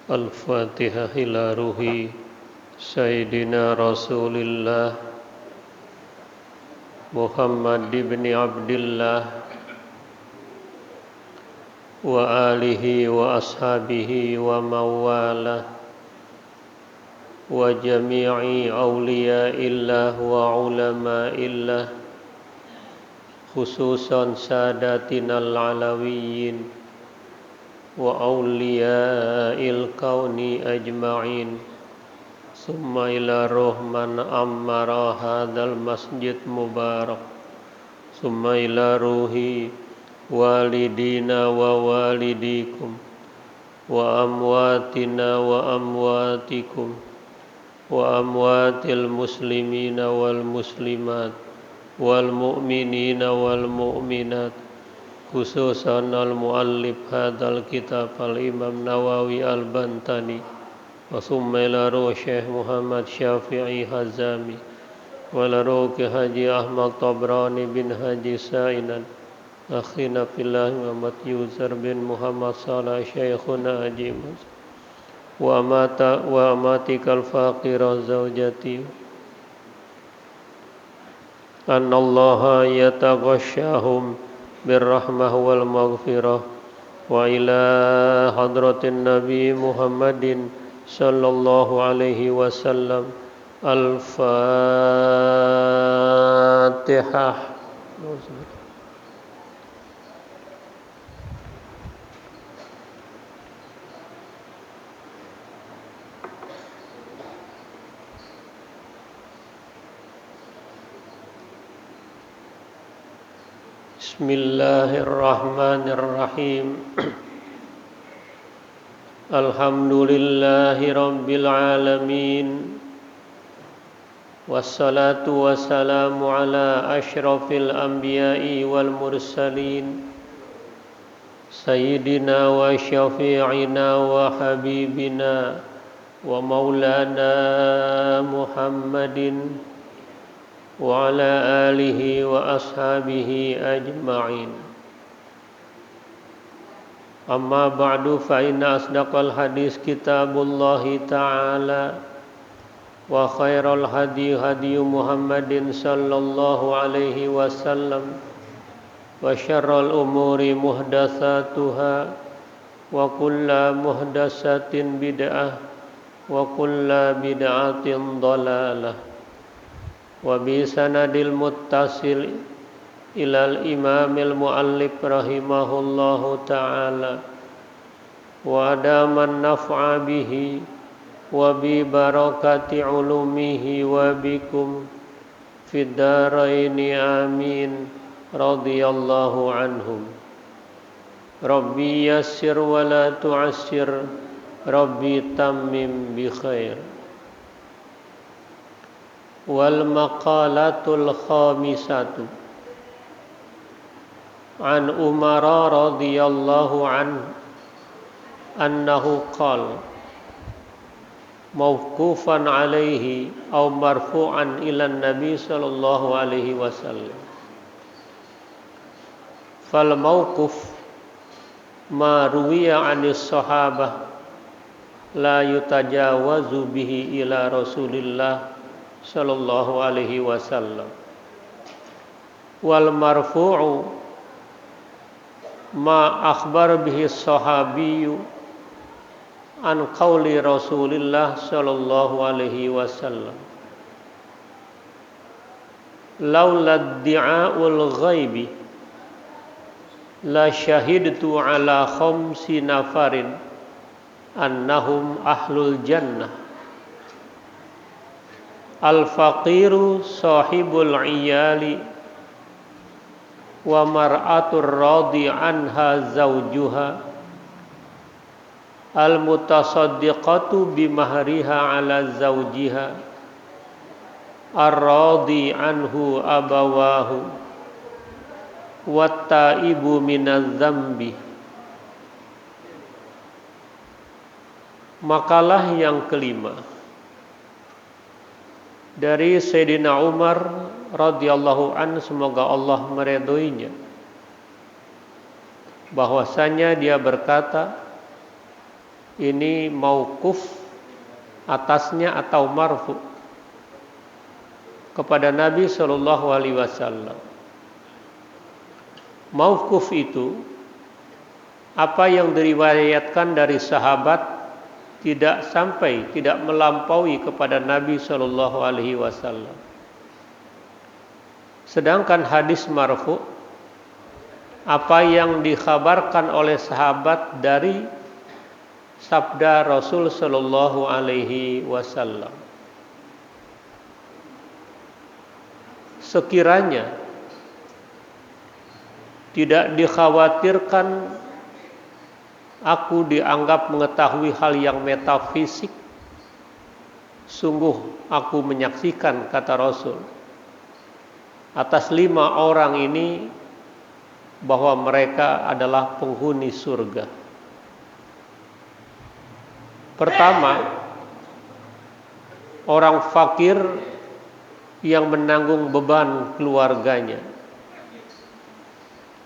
Al-Fatihah ila ruhi Sayyidina Rasulillah Muhammad ibn Abdillah wa alihi wa ashabihi wa mawalah wa jami'i awliyaillah wa ulama'illah khususan sadatinal alawiyyin wa awliya'il kauni ajma'in summa ila ruhman ammara hadal masjid mubarak summa ila ruhi walidina wa walidikum wa amwatina wa amwatikum wa amwatil muslimina wal muslimat wal mu'minina wal mu'minat khususan al-muallif hadal kitab al-imam Nawawi al-Bantani wa summa ila ruh Syekh Muhammad Syafi'i Hazami wa ila ruh Haji Ahmad Tabrani bin Haji Sa'inan akhina fillah Muhammad Yuzar bin Muhammad Salah Syekhuna Haji wa amatikal faqirah zawjati annallaha yataghashahum birrahmah wal maghfirah wa ila hadratin Nabi Muhammadin sallallahu alaihi wasallam Al-Fatihah. Bismillahirrahmanirrahim. Alhamdulillahi rabbil alamin. Wassalatu wassalamu ala asyrafil anbiya'i wal mursalin sayyidina wa syafi'ina wa habibina wa maulana Muhammadin wa ala alihi wa ashabihi ajma'in. Amma ba'du fa inna asdaqal hadis kitabullahi ta'ala wa khairal hadi hadi Muhammadin sallallahu alaihi wasallam wa syarrul umuri muhdatsatuha wa kullu muhdatsatin bid'ah wa kullu bid'atin dhalalah wa bi sanadil muttasil ilal imamil muallif rahimahullahu ta'ala wa adaman naf'a bihi wa bi barakati ulumihi wa bikum fid daraini amin radhiyallahu anhum. Rabbi yassir wa la tu'assir, Rabbi tammim bi khair. Wal maqalatul khamisatu an Umar radhiyallahu anhu qala mawqufan alaihi aw marfu'an ila nabi sallallahu alaihi wasallam. Fal mawquf ma ruwiya 'anis sahabah la yutajawazu bihi ila Rasulillah sallallahu alaihi wasallam. Wal marfu'u ma akhbar bihi sahabiyyu an qauli Rasulillah sallallahu alaihi wasallam. Laula di'aul ghaibi la syahidtu ala khamsi nafarin annahum ahlul jannah. Al-faqiru sahibul iyali wa mar'atur radi anha zawjuha al-mutasaddiqatu bimahriha ala zawjiha ar-radi anhu abawahu wat-taibu minadz dzambi. Makalah yang kelima dari Sayyidina Umar radhiyallahu anhu, semoga Allah meridhoinya, bahwasanya dia berkata, ini mauquf atasnya atau marfu kepada Nabi Shallallahu Alaihi Wasallam. Mauquf itu apa yang diriwayatkan dari sahabat tidak melampaui kepada Nabi Shallallahu Alaihi Wasallam. Sedangkan hadis marfu apa yang dikhabarkan oleh sahabat dari sabda Rasul Shallallahu Alaihi Wasallam. Sekiranya tidak dikhawatirkan aku dianggap mengetahui hal yang metafisik, sungguh aku menyaksikan, kata Rasul, atas 5 orang ini bahwa mereka adalah penghuni surga. Pertama, orang fakir yang menanggung beban keluarganya.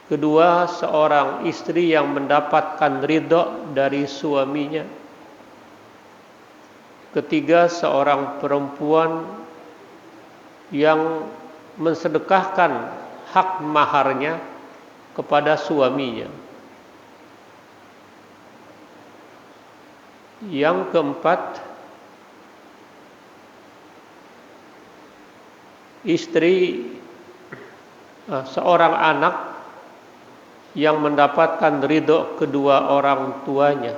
Kedua, seorang istri yang mendapatkan ridho dari suaminya. Ketiga, seorang perempuan yang mensedekahkan hak maharnya kepada suaminya. Yang keempat, seorang anak yang mendapatkan ridho kedua orang tuanya.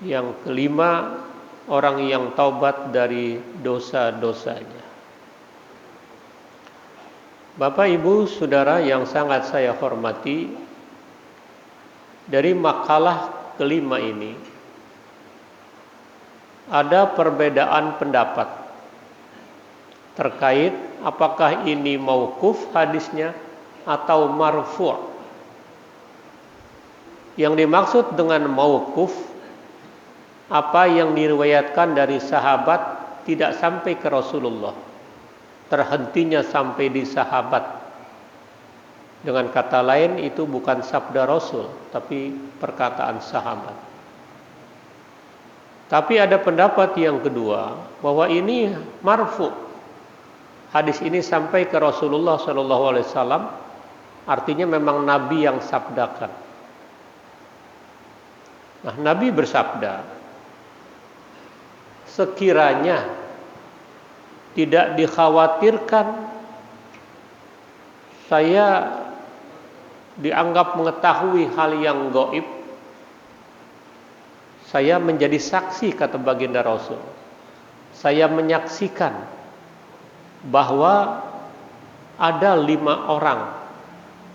Yang kelima, orang yang taubat dari dosa-dosanya. Bapak, Ibu, Saudara yang sangat saya hormati, dari makalah kelima ini ada perbedaan pendapat terkait apakah ini mauquf hadisnya atau marfu'. Yang dimaksud dengan mauquf apa yang diriwayatkan dari sahabat tidak sampai ke Rasulullah, terhentinya sampai di sahabat. Dengan kata lain, itu bukan sabda Rasul, tapi perkataan sahabat. Tapi ada pendapat yang kedua bahwa ini marfu'. Hadis ini sampai ke Rasulullah SAW. Artinya memang Nabi yang sabdakan. Nah, Nabi bersabda, sekiranya tidak dikhawatirkan saya dianggap mengetahui hal yang gaib, saya menjadi saksi, kata baginda Rasul. Saya menyaksikan bahwa ada 5 orang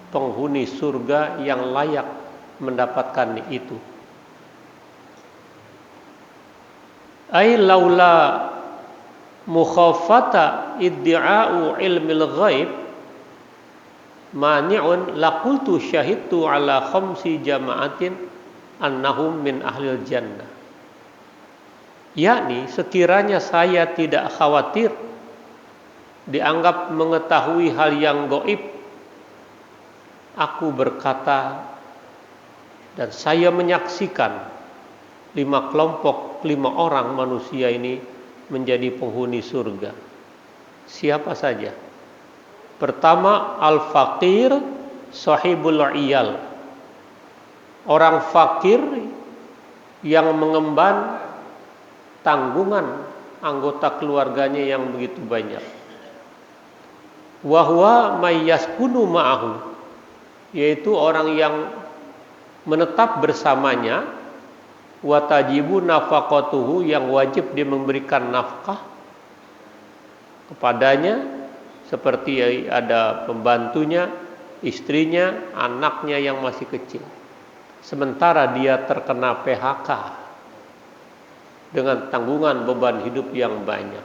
penghuni surga yang layak mendapatkan itu. Ai laula mukhafata iddi'a'u ilmil ghaib mani'un laqultu syahidtu ala khamsi jama'atin annahum min ahlil jannah. Yakni sekiranya saya tidak khawatir dianggap mengetahui hal yang gaib, aku berkata dan saya menyaksikan 5 kelompok, 5 orang manusia ini menjadi penghuni surga. Siapa saja? Pertama, al-faqir sahibul iyal. Orang fakir yang mengemban tanggungan anggota keluarganya yang begitu banyak. Wa huwa may yaskunu ma'ahu, yaitu orang yang menetap bersamanya, wa tajibu nafaqatuhu, yang wajib dia memberikan nafkah kepadanya, seperti ada pembantunya, istrinya, anaknya yang masih kecil. Sementara dia terkena PHK dengan tanggungan beban hidup yang banyak.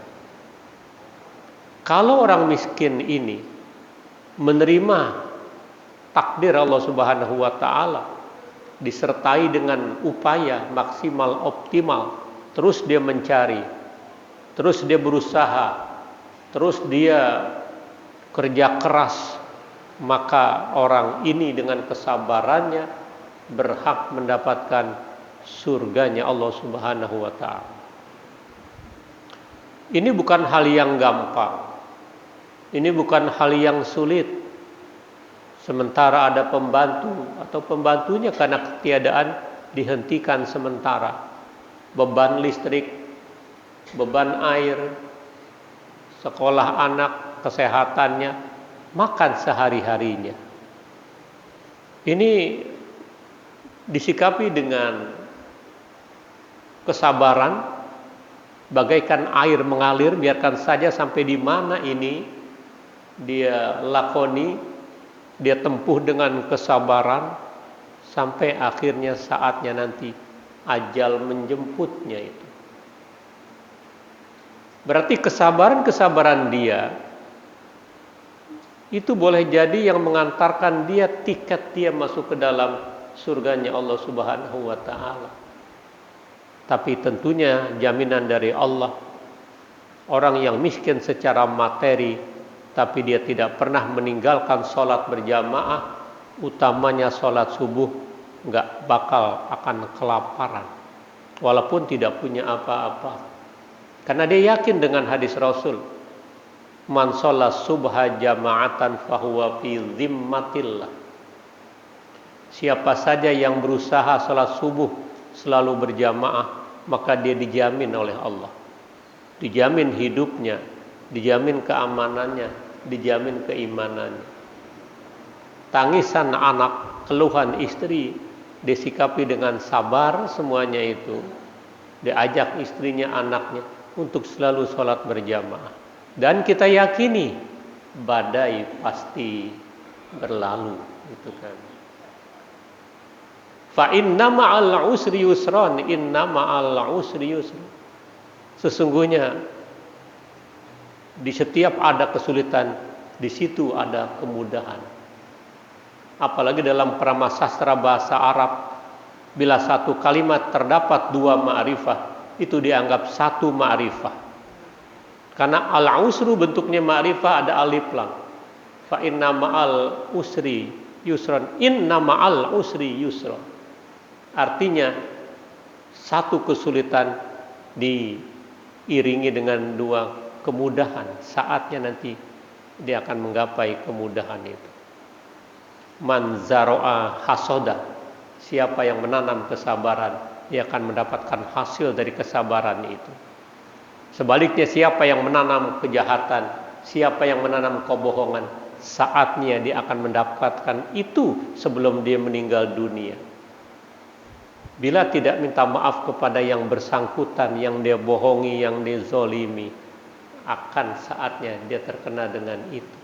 Kalau orang miskin ini menerima takdir Allah Subhanahu wa taala, disertai dengan upaya maksimal optimal, terus dia mencari, terus dia berusaha, terus dia kerja keras, maka orang ini dengan kesabarannya berhak mendapatkan surganya Allah Subhanahu wa taala. Ini bukan hal yang gampang. Ini bukan hal yang sulit. Sementara ada pembantu atau pembantunya karena ketiadaan dihentikan sementara. Beban listrik, beban air, sekolah anak, kesehatannya, makan sehari-harinya. Ini disikapi dengan kesabaran, bagaikan air mengalir, biarkan saja sampai di mana ini dia lakoni, dia tempuh dengan kesabaran sampai akhirnya saatnya nanti ajal menjemputnya itu. Berarti kesabaran dia itu boleh jadi yang mengantarkan dia tiket dia masuk ke dalam surganya Allah Subhanahu wa taala. Tapi tentunya jaminan dari Allah, orang yang miskin secara materi tapi dia tidak pernah meninggalkan sholat berjamaah, utamanya sholat subuh, nggak bakal akan kelaparan walaupun tidak punya apa-apa, karena dia yakin dengan hadis Rasul, man sholat subha jama'atan fahuwa fi zimmatillah. Siapa saja yang berusaha sholat subuh selalu berjamaah, maka dia dijamin oleh Allah, dijamin hidupnya, dijamin keamanannya, dijamin keimanannya. Tangisan anak, keluhan istri disikapi dengan sabar, semuanya itu diajak istrinya, anaknya untuk selalu sholat berjamaah. Dan kita yakini badai pasti berlalu, gitu kan. Fa inna ma'al usri yusran, inna ma'al usri yusran. Sesungguhnya di setiap ada kesulitan, di situ ada kemudahan. Apalagi dalam pramasastra bahasa Arab, bila satu kalimat terdapat dua ma'rifah, itu dianggap satu ma'rifah. Karena al-usru bentuknya ma'rifah, ada alif lam. Fa inna ma'al usri yusran, inna ma'al usri yusran. Artinya satu kesulitan diiringi dengan dua kemudahan. Saatnya nanti dia akan menggapai kemudahan itu. Man zaro'a hasoda, siapa yang menanam kesabaran, dia akan mendapatkan hasil dari kesabaran itu. Sebaliknya siapa yang menanam kejahatan, siapa yang menanam kebohongan, saatnya dia akan mendapatkan itu sebelum dia meninggal dunia. Bila tidak minta maaf kepada yang bersangkutan, yang dia bohongi, yang dia zolimi, akan saatnya dia terkena dengan itu.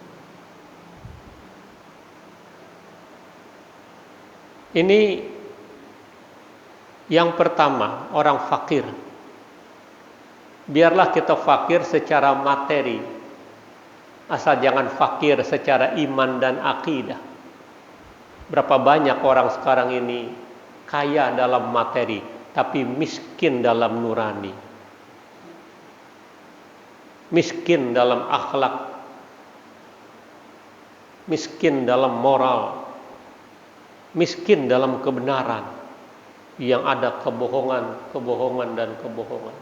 Ini yang pertama, orang fakir. Biarlah kita fakir secara materi, asal jangan fakir secara iman dan akidah. Berapa banyak orang sekarang ini kaya dalam materi, tapi miskin dalam nurani, miskin dalam akhlak, miskin dalam moral, miskin dalam kebenaran, yang ada kebohongan, kebohongan dan kebohongan.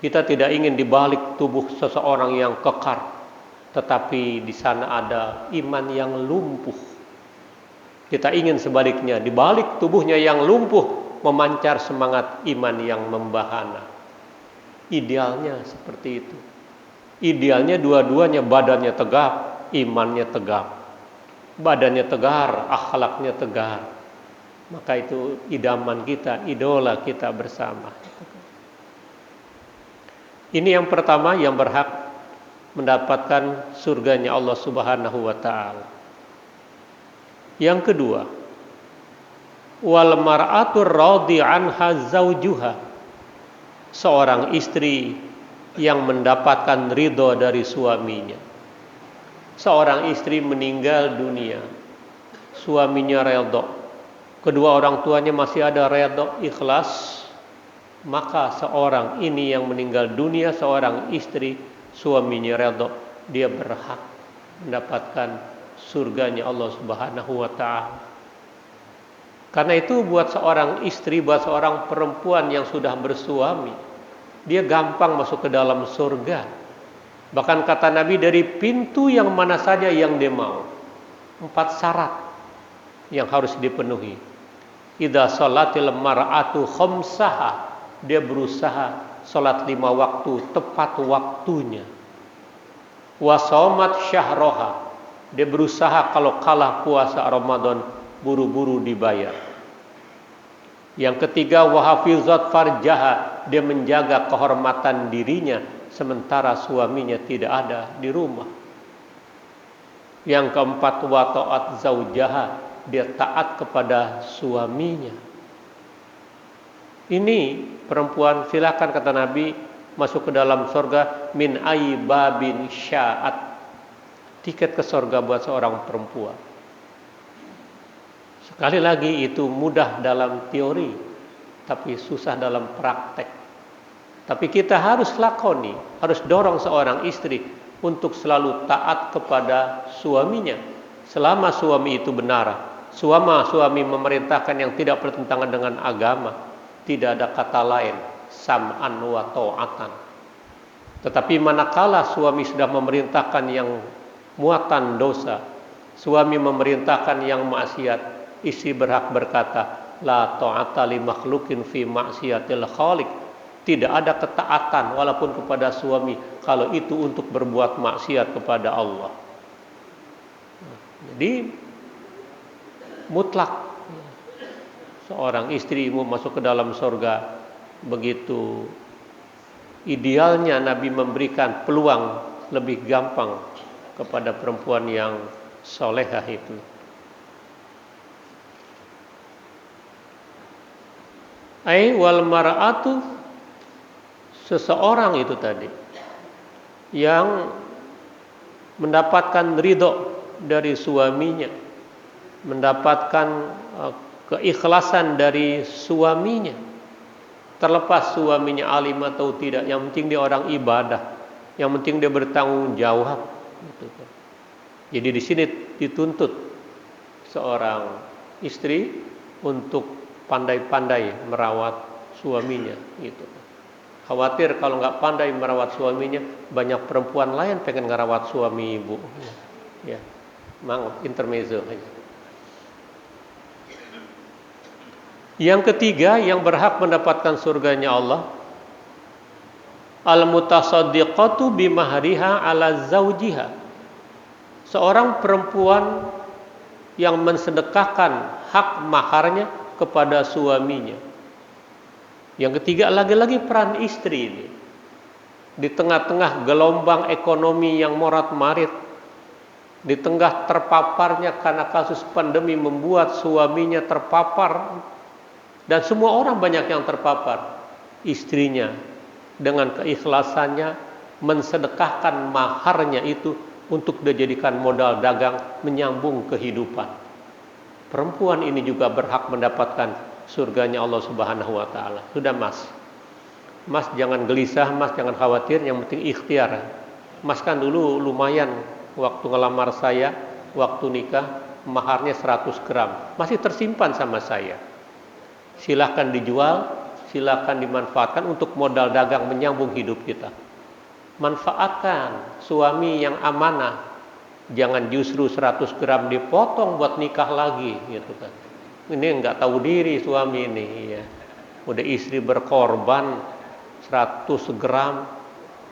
Kita tidak ingin di balik tubuh seseorang yang kekar, tetapi di sana ada iman yang lumpuh. Kita ingin sebaliknya, di balik tubuhnya yang lumpuh memancar semangat iman yang membahana. Idealnya seperti itu. Idealnya dua-duanya, badannya tegap, imannya tegap. Badannya tegar, akhlaknya tegar. Maka itu idaman kita, idola kita bersama. Ini yang pertama yang berhak mendapatkan surganya Allah Subhanahu wa taala. Yang kedua, wal mar'atur radhi anha zaujuha, seorang istri yang mendapatkan ridho dari suaminya. Seorang istri meninggal dunia, suaminya redha, kedua orang tuanya masih ada redha, ikhlas, maka seorang ini yang meninggal dunia, seorang istri, suaminya redha, dia berhak mendapatkan surganya Allah Subhanahu wa taala. Karena itu buat seorang istri, buat seorang perempuan yang sudah bersuami, dia gampang masuk ke dalam surga. Bahkan kata Nabi, dari pintu yang mana saja yang dia mau. 4 syarat yang harus dipenuhi. Idza shalatil mar'atu khamsaha, dia berusaha salat 5 waktu tepat waktunya. Wa shaumat syahroha, dia berusaha kalau kalah puasa Ramadan buru-buru dibayar. Yang ketiga, wa hafizat farjaha, dia menjaga kehormatan dirinya sementara suaminya tidak ada di rumah. Yang keempat, wa ta'at zaujaha, dia taat kepada suaminya. Ini perempuan, silakan kata Nabi, masuk ke dalam surga min ai babin sya'at. Tiket ke surga buat seorang perempuan. Sekali lagi, itu mudah dalam teori, tapi susah dalam praktek. Tapi kita harus lakoni, harus dorong seorang istri untuk selalu taat kepada suaminya. Selama suami itu benar, suami memerintahkan yang tidak bertentangan dengan agama, tidak ada kata lain, sam'an wa ta'atan. Tetapi manakala suami sudah memerintahkan yang muatan dosa, suami memerintahkan yang maksiat, istri berhak berkata, la ta'ata li makhlukin fi maksiatil khaliq. Tidak ada ketaatan walaupun kepada suami kalau itu untuk berbuat maksiat kepada Allah. Jadi mutlak seorang istri mau masuk ke dalam surga. Begitu idealnya Nabi memberikan peluang lebih gampang kepada perempuan yang solehah itu. Ai wal mar'atu, seseorang itu tadi yang mendapatkan ridho dari suaminya, mendapatkan keikhlasan dari suaminya, terlepas suaminya alim atau tidak, yang penting dia orang ibadah, yang penting dia bertanggung jawab. Jadi di sini dituntut seorang istri untuk pandai-pandai merawat suaminya gitu. Khawatir kalau nggak pandai merawat suaminya, banyak perempuan lain pengen ngerawat suami ibu. Ya, maaf intermezzo aja. Yang ketiga yang berhak mendapatkan surganya Allah, al-mutasaddiqatu bimahriha ala zaujiha. Seorang perempuan yang mensedekahkan hak maharnya kepada suaminya. Yang ketiga lagi-lagi peran istri ini. Di tengah-tengah gelombang ekonomi yang morat-marit, di tengah terpaparnya karena kasus pandemi membuat suaminya terpapar, dan semua orang banyak yang terpapar, istrinya dengan keikhlasannya mensedekahkan maharnya itu untuk dijadikan modal dagang menyambung kehidupan. Perempuan ini juga berhak mendapatkan surganya Allah Subhanahu wa taala. Sudah Mas jangan gelisah, Mas jangan khawatir, yang penting ikhtiar. Mas kan dulu lumayan waktu ngelamar saya, waktu nikah maharnya 100 gram, masih tersimpan sama saya. Silahkan dijual, silahkan dimanfaatkan untuk modal dagang menyambung hidup kita. Manfaatkan suami yang amanah. Jangan justru 100 gram dipotong buat nikah lagi gitu kan. Ini enggak tahu diri suami ini ya. Udah istri berkorban 100 gram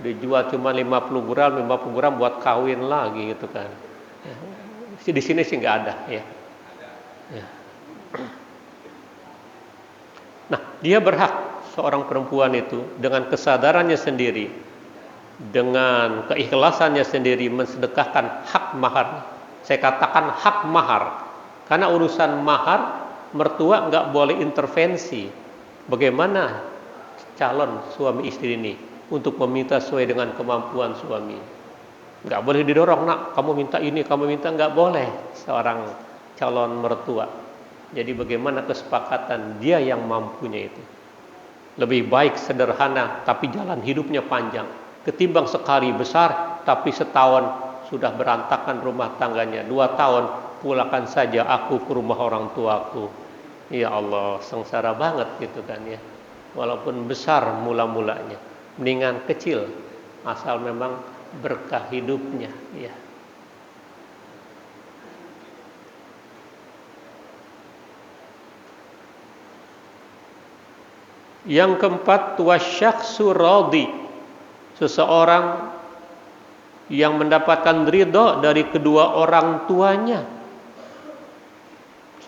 dijual cuma 50 gram buat kawin lagi gitu kan. Di sini sih enggak ada ya. Nah, dia berhak, seorang perempuan itu dengan kesadarannya sendiri, dengan keikhlasannya sendiri mensedekahkan hak mahar. Saya katakan hak mahar, karena urusan mahar mertua nggak boleh intervensi. Bagaimana calon suami istri ini untuk meminta sesuai dengan kemampuan suami? Nggak boleh didorong, nak kamu minta ini, kamu minta, nggak boleh seorang calon mertua. Jadi bagaimana kesepakatan dia yang mampunya itu. Lebih baik sederhana tapi jalan hidupnya panjang, ketimbang sekali besar tapi setahun sudah berantakan rumah tangganya. 2 tahun pulangkan saja aku ke rumah orang tuaku. Ya Allah, sengsara banget gitu kan ya. Walaupun besar mula-mulanya, mendingan kecil asal memang berkah hidupnya ya. Yang keempat, wasyakhsu radhi, seseorang yang mendapatkan ridho dari kedua orang tuanya.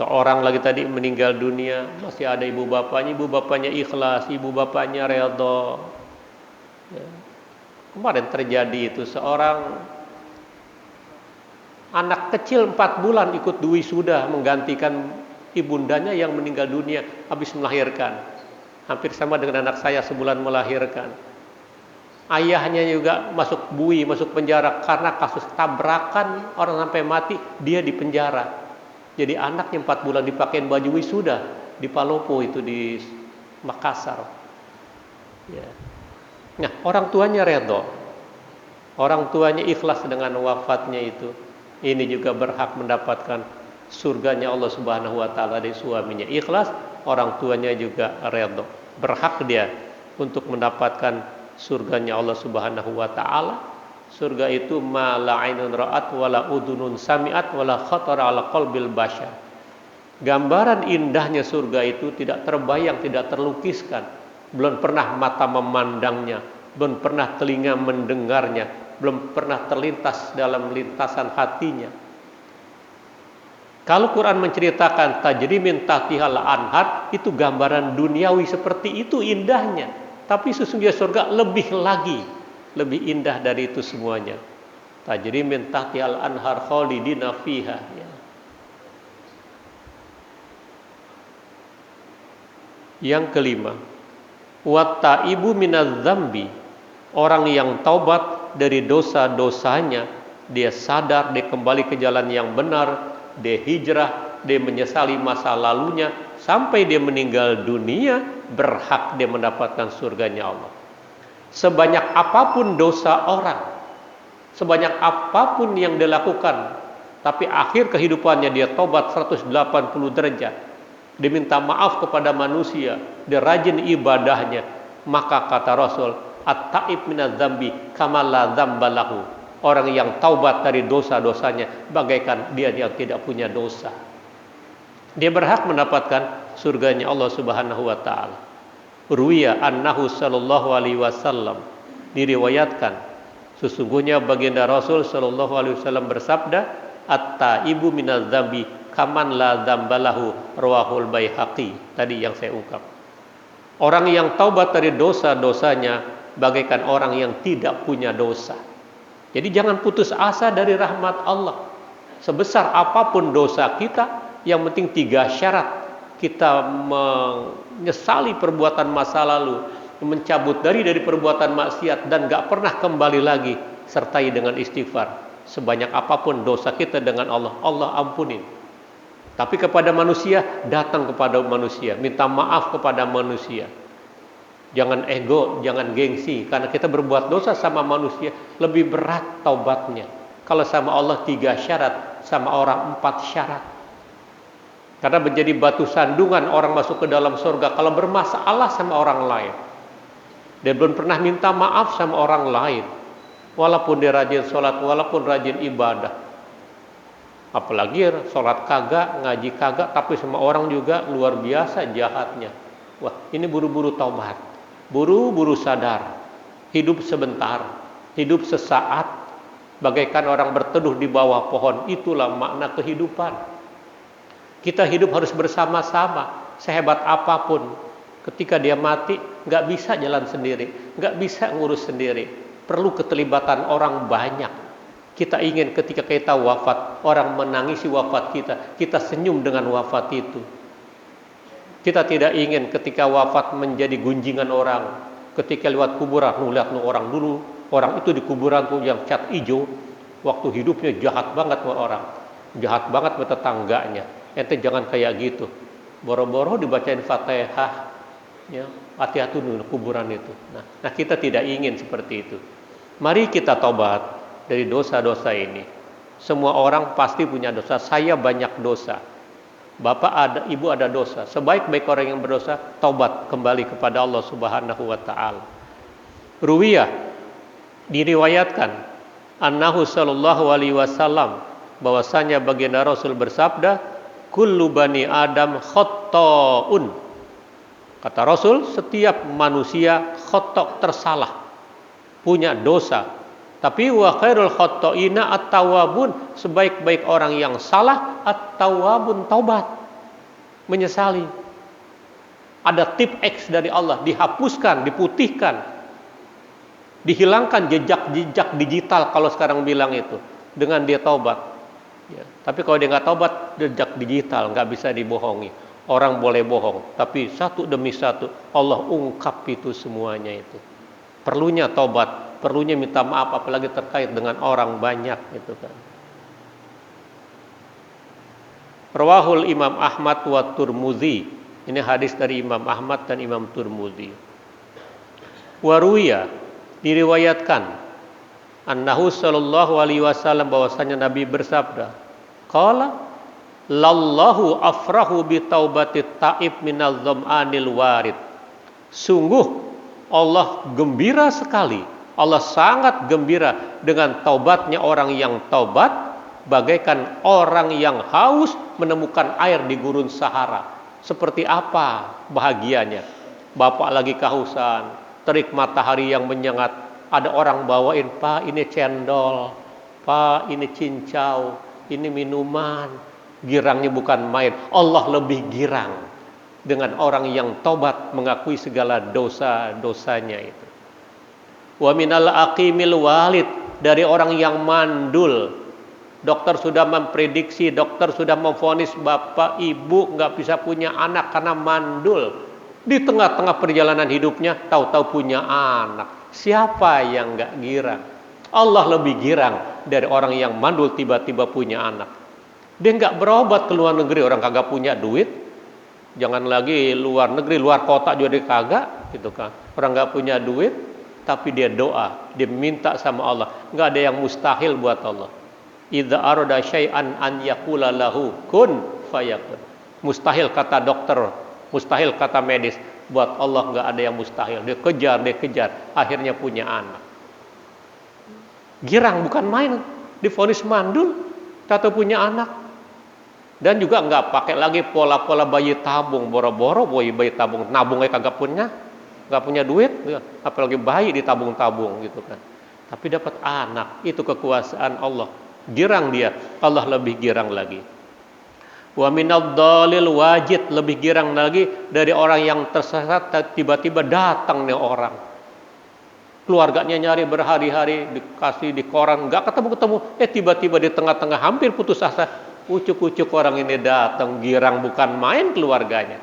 Seorang lagi tadi meninggal dunia, masih ada ibu bapaknya ikhlas, ibu bapaknya redha. Ya. Kemarin terjadi itu, seorang anak kecil 4 bulan ikut wisuda menggantikan ibundanya yang meninggal dunia habis melahirkan. Hampir sama dengan anak saya sebulan melahirkan. Ayahnya juga masuk bui, masuk penjara karena kasus tabrakan orang sampai mati, dia di penjara. Jadi anaknya 4 bulan dipakein baju wisuda di Palopo itu di Makassar. Ya. Nah, orang tuanya redho, orang tuanya ikhlas dengan wafatnya itu. Ini juga berhak mendapatkan surganya Allah Subhanahu wa taala dari suaminya. Ikhlas, orang tuanya juga redho. Berhak dia untuk mendapatkan surganya Allah Subhanahu wa taala. Surga itu ma la ainun ra'at wala udunun sami'at wala khatara ala qalbil bashar. Gambaran indahnya surga itu tidak terbayang, tidak terlukiskan. Belum pernah mata memandangnya, belum pernah telinga mendengarnya, belum pernah terlintas dalam lintasan hatinya. Kalau Quran menceritakan tajri min tahtihal anhar, itu gambaran duniawi seperti itu indahnya. Tapi sesungguhnya surga lebih lagi, lebih indah dari itu semuanya. Tajri min tahtihal anhar khalidina fiha. Ya. Yang kelima, wattaibu minadz dzambi, orang yang taubat dari dosa-dosanya, dia sadar, dia kembali ke jalan yang benar, dia hijrah, dia menyesali masa lalunya sampai dia meninggal dunia, berhak dia mendapatkan surganya Allah. Sebanyak apapun dosa orang, sebanyak apapun yang dia lakukan, tapi akhir kehidupannya dia tobat 180 derajat, dia minta maaf kepada manusia, dia rajin ibadahnya, maka kata Rasul, at-taib minadz dzambi kama la dzamba lahu. Orang yang taubat dari dosa-dosanya bagaikan dia yang tidak punya dosa. Dia berhak mendapatkan surganya Allah Subhanahu wa taala. Ruwiya annahu sallallahu alaihi wasallam, diriwayatkan sesungguhnya baginda Rasul sallallahu alaihi wasallam bersabda, at-taibu minadz dzambi kaman la dzambalahu, rawahul Baihaqi. Tadi yang saya ungkap, orang yang taubat dari dosa-dosanya bagaikan orang yang tidak punya dosa. Jadi jangan putus asa dari rahmat Allah. Sebesar apapun dosa kita, yang penting 3 syarat: kita menyesali perbuatan masa lalu, mencabut dari perbuatan maksiat, dan gak pernah kembali lagi, sertai dengan istighfar. Sebanyak apapun dosa kita dengan Allah, Allah ampunin. Tapi kepada manusia, datang kepada manusia, minta maaf kepada manusia. Jangan ego, jangan gengsi, karena kita berbuat dosa sama manusia lebih berat taubatnya. Kalau sama Allah 3 syarat, sama orang 4 syarat. Karena menjadi batu sandungan orang masuk ke dalam surga kalau bermasalah sama orang lain. Dia belum pernah minta maaf sama orang lain, walaupun dia rajin sholat, walaupun rajin ibadah. Apalagi sholat kagak, ngaji kagak, tapi sama orang juga luar biasa jahatnya. Wah, ini buru-buru taubat, buru-buru sadar. Hidup sebentar, hidup sesaat, bagaikan orang berteduh di bawah pohon. Itulah makna kehidupan. Kita hidup harus bersama-sama, sehebat apapun. Ketika dia mati, gak bisa jalan sendiri, gak bisa ngurus sendiri. Perlu keterlibatan orang banyak. Kita ingin ketika kita wafat, orang menangisi wafat kita, kita senyum dengan wafat itu. Kita tidak ingin ketika wafat menjadi gunjingan orang. Ketika lewat kuburan, lihat orang dulu, orang itu di kuburan tuh yang cat hijau, waktu hidupnya jahat banget sama orang, jahat banget sama tetangganya. Ente jangan kayak gitu. Boro-boro dibacain Fatihah, ya, hati-hati dulu kuburan itu. Nah, kita tidak ingin seperti itu. Mari kita tobat dari dosa-dosa ini. Semua orang pasti punya dosa. Saya banyak dosa. Bapak ada, ibu ada dosa. Sebaik-baik orang yang berdosa, taubat kembali kepada Allah Subhanahu wa taala. Ruwiyah, diriwayatkan, annahu sallallahu alaihi wasallam, bahwasanya baginda Rasul bersabda, kullu bani Adam khotta'un. Kata Rasul, setiap manusia khotta', tersalah, punya dosa. Tapi wa khairul khotta'ina at-tawwabun, sebaik-baik orang yang salah at-tawwabun, taubat, menyesali. Ada tip X dari Allah, dihapuskan, diputihkan, dihilangkan jejak-jejak digital kalau sekarang bilang itu, dengan dia taubat. Ya. Tapi kalau dia nggak taubat, jejak digital nggak bisa dibohongi. Orang boleh bohong, tapi satu demi satu Allah ungkap itu semuanya itu. Perlunya taubat, perlunya minta maaf, apalagi terkait dengan orang banyak itu kan. Rawahul Imam Ahmad wa Turmuzi. Ini hadis dari Imam Ahmad dan Imam Turmuzi. Waruya, diriwayatkan, annahu sallallahu alaihi wasallam, bahwasanya Nabi bersabda, qala lallahu afrahu bi taubati taib minal dham'anil warid. Sungguh Allah gembira sekali, Allah sangat gembira dengan taubatnya orang yang taubat, bagaikan orang yang haus menemukan air di gurun Sahara. Seperti apa bahagianya? Bapak lagi kehausan, terik matahari yang menyengat, ada orang bawain, Pak ini cendol, Pak ini cincau, ini minuman. Girangnya bukan main. Allah lebih girang dengan orang yang taubat, mengakui segala dosa-dosanya itu. Wa minal aqimil walid, dari orang yang mandul. Dokter sudah memprediksi, dokter sudah memvonis bapak ibu nggak bisa punya anak karena mandul. Di tengah-tengah perjalanan hidupnya tahu-tahu punya anak. Siapa yang nggak girang? Allah lebih girang dari orang yang mandul tiba-tiba punya anak. Dia nggak berobat ke luar negeri, orang kagak punya duit. Jangan lagi luar negeri, luar kota juga dia kagak, gitu kan. Orang nggak punya duit, tapi dia doa, dia minta sama Allah. Nggak ada yang mustahil buat Allah. Idza arada syai'an an yaqula lahu kun fayakun. Mustahil kata dokter, mustahil kata medis, buat Allah nggak ada yang mustahil. Dia kejar, akhirnya punya anak. Girang bukan main, divonis mandul, atau punya anak. Dan juga nggak pakai lagi pola-pola bayi tabung, boro-boro bayi tabung, nabungnya kagak punya, nggak punya duit, apalagi bayi ditabung-tabung gitu kan. Tapi dapat anak, itu kekuasaan Allah. Girang dia, Allah lebih girang lagi. Wa minad dalil wajid, lebih girang lagi dari orang yang tersesat, tiba-tiba datang nih orang. Keluarganya nyari berhari-hari, dikasih di koran, nggak ketemu-ketemu, tiba-tiba di tengah-tengah hampir putus asa, ucuk-ucuk orang ini datang, girang bukan main keluarganya.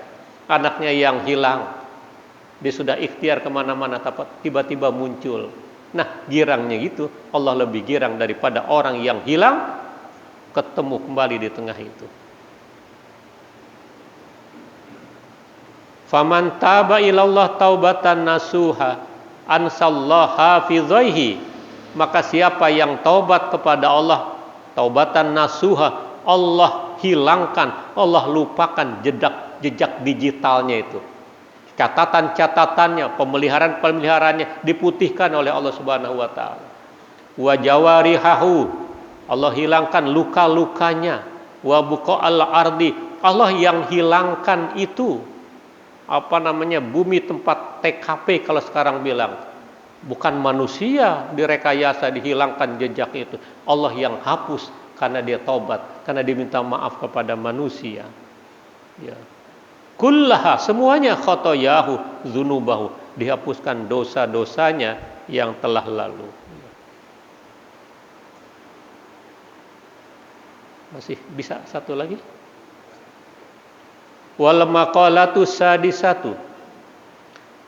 Anaknya yang hilang, dia sudah ikhtiar kemana-mana, tiba-tiba muncul. Nah, girangnya gitu, Allah lebih girang daripada orang yang hilang, ketemu kembali di tengah itu. Faman taba ilallah taubatan nasuha ansallaha fi dhaihi, maka siapa yang taubat kepada Allah taubatan nasuha, Allah hilangkan, Allah lupakan jejak digitalnya itu. Catatan-catatannya, pemeliharaan-pemeliharaannya diputihkan oleh Allah Subhanahu wa taala. Wa jawarihahu, Allah hilangkan luka-lukanya. Wa buqa'al ardi, Allah yang hilangkan itu. Bumi tempat TKP kalau sekarang bilang. Bukan manusia direkayasa dihilangkan jejak itu. Allah yang hapus karena dia taubat, karena dia minta maaf kepada manusia. Ya. Kullaha, semuanya khotoyahu dzunubahu, dihapuskan dosa-dosanya yang telah lalu. Masih bisa satu lagi? Wal maqalatu sadisatu,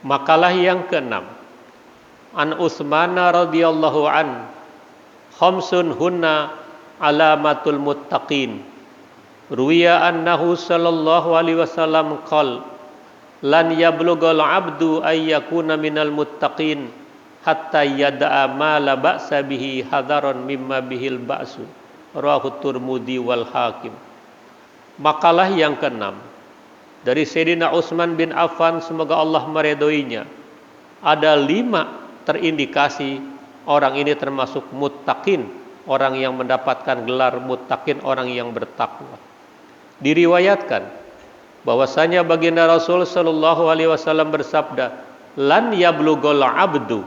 makalah yang keenam. An Utsman radhiyallahu an, khamsun hunna alamatul muttaqin. Ruwiya annahu sallallahu alaihi wasallam qala lan yablughal abdu ay yakuna minal muttaqin hatta yada'a ma la ba'sa bihi hadaran mimma bihil ba'su. Rawahu Tirmidzi wal Hakim. Makalah yang keenam dari Sayyidina Utsman bin Affan, semoga Allah meridhoinya. Ada 5 terindikasi orang ini termasuk muttaqin, orang yang mendapatkan gelar muttaqin, orang yang bertakwa. Diriwayatkan bahwasanya baginda Rasul sallallahu alaihi wasallam bersabda, "Lan yablughul 'abdu,"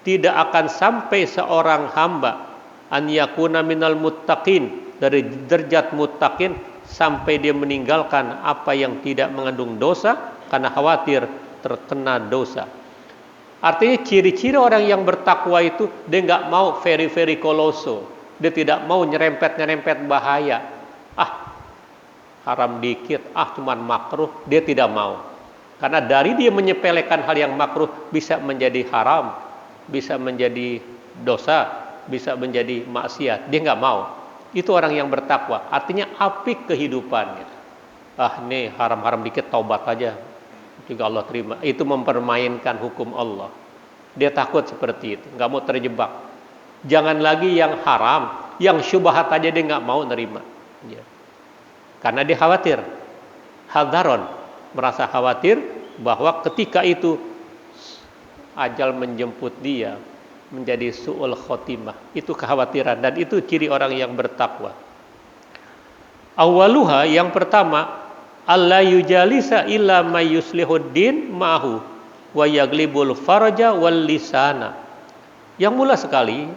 tidak akan sampai seorang hamba, an yakuna minal muttaqin, dari derajat muttaqin, sampai dia meninggalkan apa yang tidak mengandung dosa karena khawatir terkena dosa. Artinya ciri-ciri orang yang bertakwa itu, dia nggak mau very koloso, dia tidak mau nyerempet bahaya. Haram dikit, cuman makruh, dia tidak mau. Karena dari dia menyepelekan hal yang makruh bisa menjadi haram, bisa menjadi dosa, bisa menjadi maksiat. Dia nggak mau. Itu orang yang bertakwa. Artinya apik kehidupannya. Nih haram-haram dikit, taubat aja, juga Allah terima. Itu mempermainkan hukum Allah. Dia takut seperti itu, nggak mau terjebak. Jangan lagi yang haram, yang syubhat aja dia nggak mau nerima. Ya. Karena dia khawatir, hadaron, merasa khawatir bahwa ketika itu ajal menjemput dia, menjadi su'ul khotimah. Itu kekhawatiran, dan itu ciri orang yang bertakwa. Awaluha, yang pertama, alla yujalisa illa may yuslihuddin ma'hu wa yaglibul faraja wal lisana. Yang mula sekali,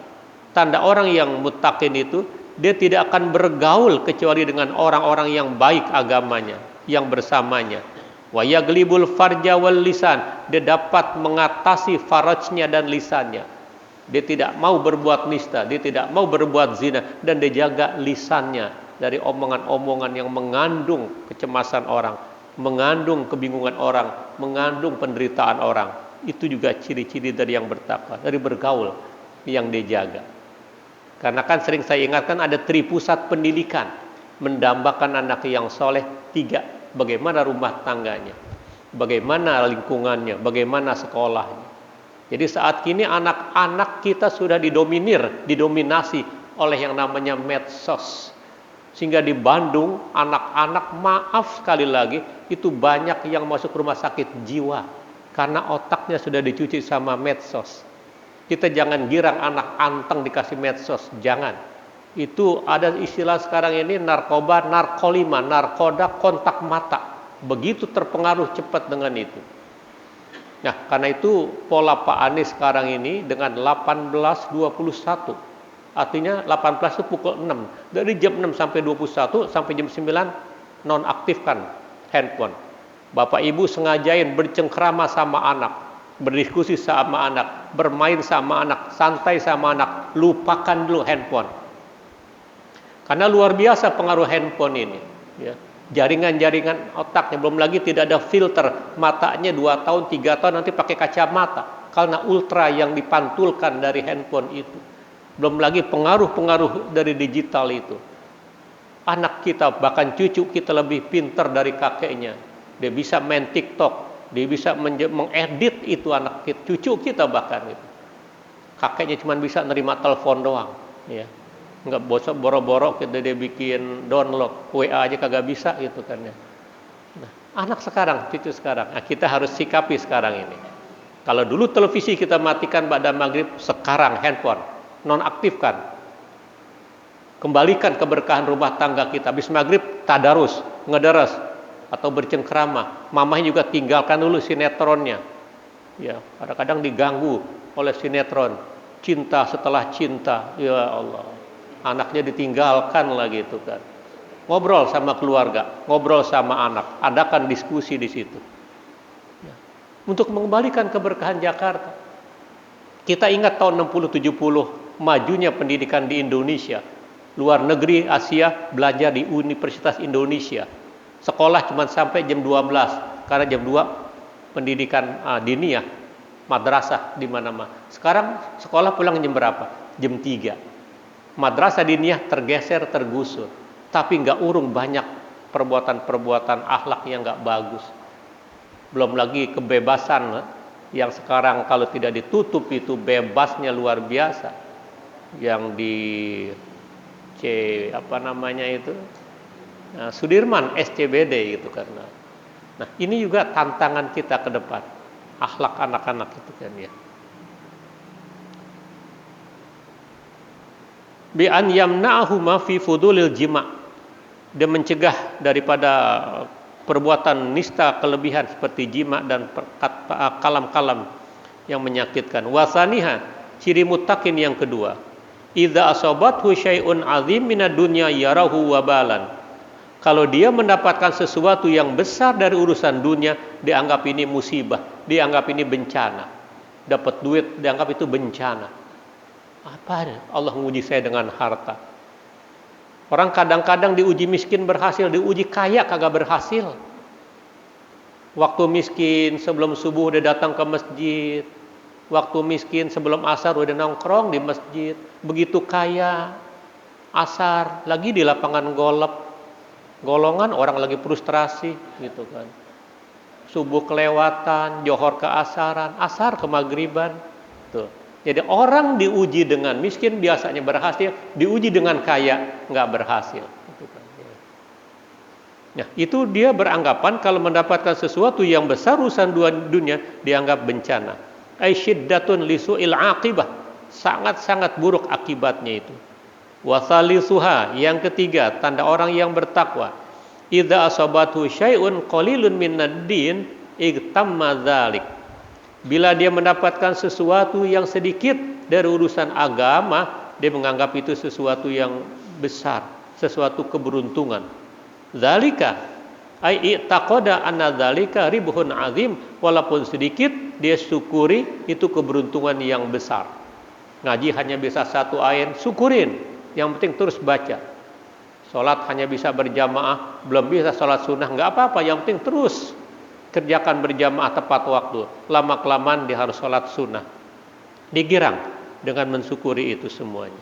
tanda orang yang muttaqin itu, dia tidak akan bergaul kecuali dengan orang-orang yang baik agamanya, yang bersamanya. Wa yaglibul farja wal lisan, dia dapat mengatasi farajnya dan lisannya. Dia tidak mau berbuat nista, dia tidak mau berbuat zina, dan dia jaga lisannya dari omongan-omongan yang mengandung kecemasan orang, mengandung kebingungan orang, mengandung penderitaan orang. Itu juga ciri-ciri dari yang bertakwa, dari bergaul yang dia jaga. Karena kan sering saya ingatkan ada tripusat pendidikan, mendambakan anak yang soleh 3. Bagaimana rumah tangganya, bagaimana lingkungannya, bagaimana sekolahnya. Jadi saat ini anak-anak kita sudah didominasi oleh yang namanya medsos. Sehingga di Bandung, anak-anak, maaf sekali lagi, itu banyak yang masuk rumah sakit jiwa karena otaknya sudah dicuci sama medsos. Kita jangan girang anak anteng dikasih medsos, jangan. Itu ada istilah sekarang ini narkoba, narkolima, narkoda, kontak mata. Begitu terpengaruh cepat dengan itu. Nah, karena itu pola Pak Anies sekarang ini dengan 18-21. Artinya 18 itu pukul 6. Dari jam 6 sampai 21 sampai jam 9 nonaktifkan handphone. Bapak Ibu sengajain bercengkrama sama anak, berdiskusi sama anak, bermain sama anak, santai sama anak, lupakan dulu handphone. Karena luar biasa pengaruh handphone ini, ya. Jaringan-jaringan otaknya, belum lagi tidak ada filter, matanya 2 tahun, 3 tahun nanti pakai kacamata karena ultra yang dipantulkan dari handphone itu. Belum lagi pengaruh-pengaruh dari digital itu. Anak kita, bahkan cucu kita lebih pintar dari kakeknya. Dia bisa main TikTok, dia bisa mengedit itu anak kita, cucu kita bahkan itu. Kakeknya cuma bisa nerima telepon doang, ya. Nggak bosok boro-boro kita dia bikin download WA aja kagak bisa gitu kan ya. Nah, anak sekarang, cucu sekarang, nah, kita harus sikapi sekarang ini. Kalau dulu televisi kita matikan pada maghrib, sekarang handphone nonaktifkan. Kembalikan keberkahan rumah tangga kita. Habis maghrib tadarus, ngederes atau bercengkrama. Mamanya juga tinggalkan dulu sinetronnya. Ya, kadang-kadang diganggu oleh sinetron. Cinta setelah cinta, ya Allah. Anaknya ditinggalkan lagi itu kan. Ngobrol sama keluarga, ngobrol sama anak, adakan diskusi di situ. Ya. Untuk mengembalikan keberkahan Jakarta. Kita ingat tahun 60-70 majunya pendidikan di Indonesia. Luar negeri Asia belajar di Universitas Indonesia. Sekolah cuma sampai jam 12 karena jam 2 pendidikan diniyah, madrasah di mana-mana. Sekarang sekolah pulang jam berapa? Jam 3. Madrasah diniyah tergeser, tergusur, tapi nggak urung banyak perbuatan-perbuatan akhlak yang nggak bagus. Belum lagi kebebasan yang sekarang kalau tidak ditutup itu bebasnya luar biasa. Yang di Sudirman SCBD gitu kan. Nah, ini juga tantangan kita ke depan. Akhlak anak-anak itu kan ya. Bi an yamna'ahuma fi fudulil jima'. Dia mencegah daripada perbuatan nista kelebihan seperti jima dan kalam-kalam yang menyakitkan. Wasaniha, ciri muttaqin yang kedua. Idza asabathu syai'un 'azim minad dunya yarahu wabalan. Kalau dia mendapatkan sesuatu yang besar dari urusan dunia, dianggap ini musibah, dianggap ini bencana. Dapat duit, dianggap itu bencana. Apa Allah menguji saya dengan harta? Orang kadang-kadang diuji miskin berhasil, diuji kaya kagak berhasil. Waktu miskin sebelum subuh udah datang ke masjid. Waktu miskin sebelum asar udah nongkrong di masjid. Begitu kaya, asar lagi di lapangan golongan orang lagi frustrasi gitu kan. Subuh kelewatan, johor ke asaran, asar ke maghriban. Tuh. Jadi orang diuji dengan miskin biasanya berhasil, diuji dengan kaya nggak berhasil. Nah, itu dia beranggapan kalau mendapatkan sesuatu yang besar urusan dunia dianggap bencana. Ai syiddatun lisu'il aqibah, sangat-sangat buruk akibatnya itu. Wasalisuha, yang ketiga, tanda orang yang bertakwa. Idza asabathu syai'un qalilun minad din igtamma dzalik. Bila dia mendapatkan sesuatu yang sedikit dari urusan agama, dia menganggap itu sesuatu yang besar, sesuatu keberuntungan. Zalika ai i'taqada anna zalika ribhun azim, walaupun sedikit dia syukuri itu keberuntungan yang besar. Ngaji hanya bisa 1 ayat, syukurin. Yang penting terus baca. Salat hanya bisa berjamaah, belum bisa salat sunnah, enggak apa-apa, yang penting terus kerjakan berjamaah tepat waktu. Lama-kelamaan dia harus sholat sunnah. Digirang dengan mensyukuri itu semuanya.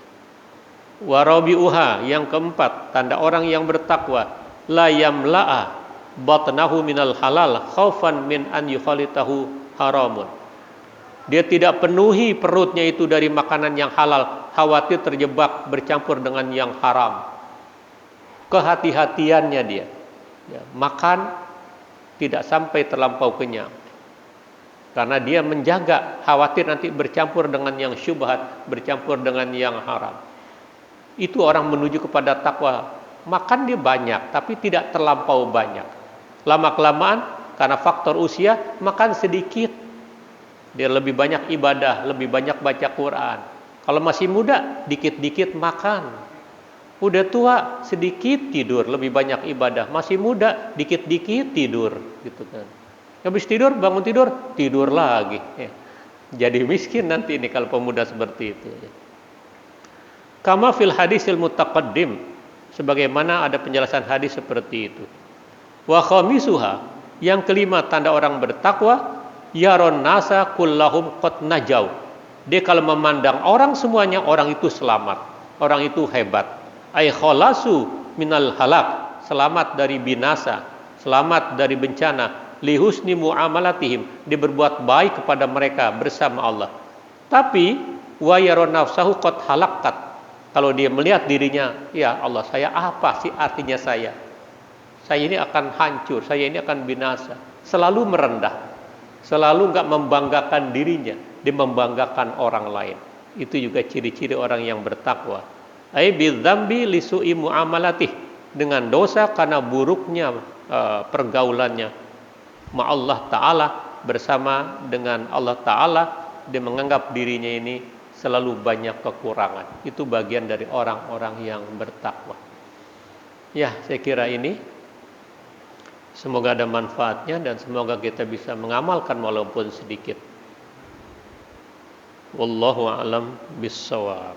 Warabi'uha, yang keempat, tanda orang yang bertakwa. La yamla'a batnahu minal halal khaufan min an yukhalitahu haramun. Dia tidak penuhi perutnya itu dari makanan yang halal, khawatir terjebak bercampur dengan yang haram. Kehati-hatiannya dia. Ya, makan tidak sampai terlampau kenyang. Karena dia menjaga, khawatir nanti bercampur dengan yang syubhat, bercampur dengan yang haram. Itu orang menuju kepada takwa. Makan dia banyak, tapi tidak terlampau banyak. Lama-kelamaan, karena faktor usia, makan sedikit. Dia lebih banyak ibadah, lebih banyak baca Quran. Kalau masih muda, dikit-dikit makan. Udah tua, sedikit tidur, lebih banyak ibadah. Masih muda, dikit-dikit tidur, gitu kan. Habis tidur, bangun tidur, tidur lagi. Ya. Jadi miskin nanti ini kalau pemuda seperti itu. Ya. Kama fil hadisil mutaqaddim, sebagaimana ada penjelasan hadis seperti itu. Wa khamisuha, yang kelima tanda orang bertakwa, yaron nasa kullahum qad najau. Dia kalau memandang orang semuanya, orang itu selamat, orang itu hebat. Ay khalasu minal halak, selamat dari binasa, selamat dari bencana. Lihusni muamalatihim, dia berbuat baik kepada mereka bersama Allah. Tapi wa yaron nafsahu qad halakkat, kalau dia melihat dirinya, ya Allah, saya apa sih artinya saya ini akan hancur, saya ini akan binasa. Selalu merendah, selalu enggak membanggakan dirinya, dia membanggakan orang lain. Itu juga ciri-ciri orang yang bertakwa. Ai bidzambi lisu'i muamalatih, dengan dosa karena buruknya pergaulannya ma Allah Ta'ala, bersama dengan Allah Ta'ala, dia menganggap dirinya ini selalu banyak kekurangan. Itu bagian dari orang-orang yang bertakwa. Ya, saya kira ini semoga ada manfaatnya dan semoga kita bisa mengamalkan walaupun sedikit. Wallahu a'lam bissawab.